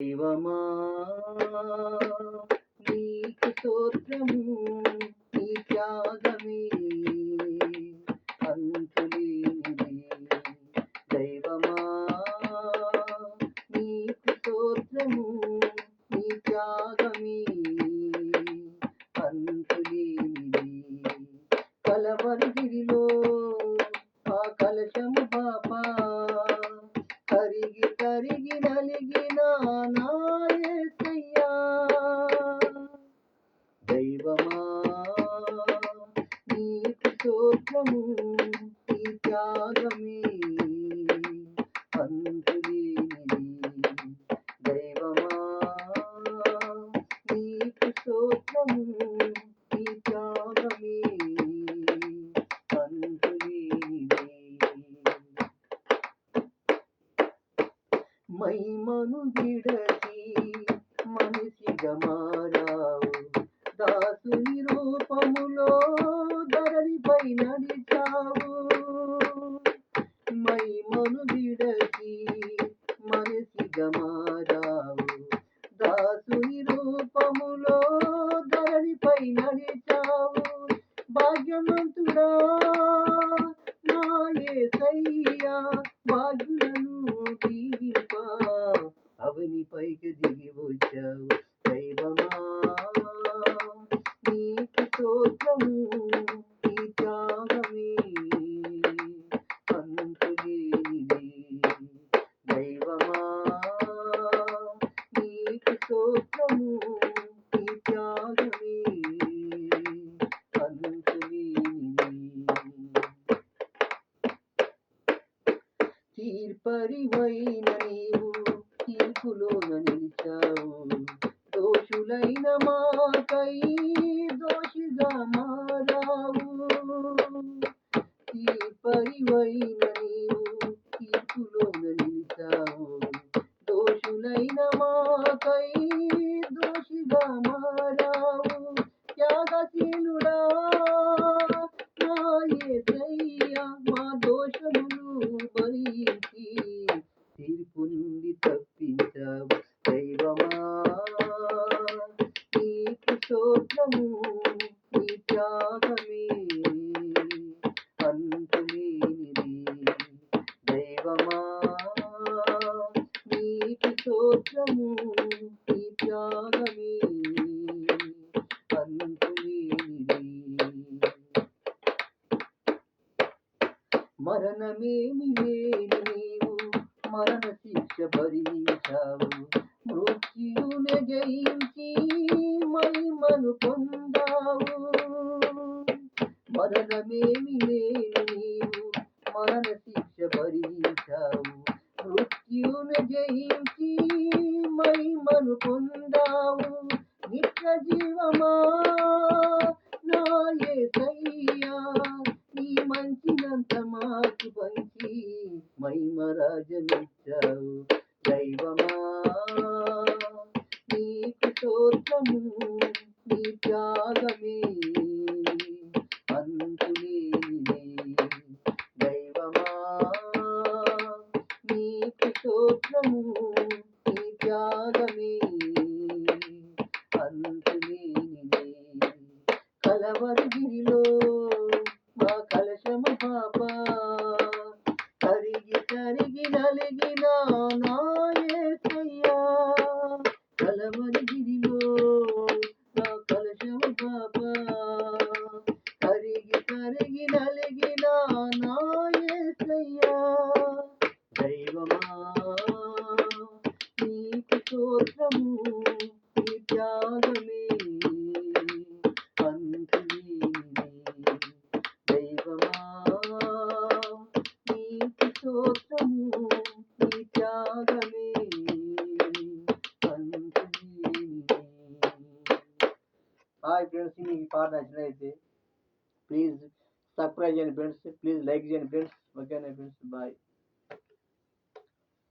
దైవమా నీకు స్తోత్రము, నీ త్యాగమే అంతులేనిది. దైవమా నీకు స్తోత్రము, నీ త్యాగమే అంతులేనిది. కలవరిగిరిలో ఆ కలశము పాపా కరిగి కరిగి నలిగిన నా యేసయ్యా. దైవమా నీకు స్తోత్రము, నీ త్యాగమే అంతులేనిది. దైవమా నీకు స్తోత్రము, నీ త్యాగమే అంతులేనిది. మహిమను విడచి మనిషిగా మారావు, దాసుని రూపములో ధరణిపై నడిచావు. మహిమను విడచి మనిషిగా మారావు, దాసుని రూపములో ధరణిపై నడిచావు. భాగ్యవంతుడా నా యేసయ్యా, భాగ్యులను దీవింప అవనిపైకి దిగి వచ్చావు. దైవమా నీకు స్తోత్రము, నీ త్యాగమే అంతులేనిది. దైవమా నీకు స్తోత్రము, నీ త్యాగమే అంతులేనిది. తీర్పరివైన నీవు తీర్పులోన నిలిచావు, దోషులైన మాకై దోషిగా మారావు. తీర్పరివైన నీవు తీర్పులోన నిలిచావు, దోషులైన మాకై దోషిగా మారావు. త్యాగశీలుడా నా యేసయ్యా, మా దోషములు భరించి తీర్పు నుండి తప్పించావు. దైవమా నీకు స్తోత్రము, నీ త్యాగమే అంతులేనిది. దైవమా నీకు స్తోత్రము, నీ త్యాగమే అంతులేనిది. మరణమేమి లేని నీవు మరణ శిక్ష భరించావు, మృత్యువును జయించి మహిమను పొందావు. మరణమేమి లేని నీవు మరణ శిక్ష భరించావు, మృత్యువును జయించి మహిమను పొందావు. నిత్య జీవమా నా యేసయ్యా, నీ మంచినంత మాకు పంచి మహిమ రాజనిచ్చావు. దైవమా నీకు స్తోత్రము, నీ త్యాగమే అంతులేనిది. దైవమా నీకు స్తోత్రము, నీ త్యాగమే అంతులేనిది. కలవరిగిరిలో మా కలశము పాపా కరిగి కరిగి నలిగిన నా యేసయ్యా. కలవరిగిరిలో నా కలశము పాపా కరిగి కరిగి నలిగిన నా యేసయ్యా. దైవమా నీకు స్తోత్రము, నీ త్యాగమే అంతులేనిది. దైవమా నీకు స్తోత్రము, నీ త్యాగమే అంతులేనిది. హాయ్ ఫ్రెండ్స్, మీకు ఈ పాట నచ్చినైతే ప్లీజ్ సబ్స్క్రైబ్ చేయండి ఫ్రెండ్స్, ప్లీజ్ లైక్ చేయండి ఫ్రెండ్స్. ఓకేనా ఫ్రెండ్స్, బాయ్.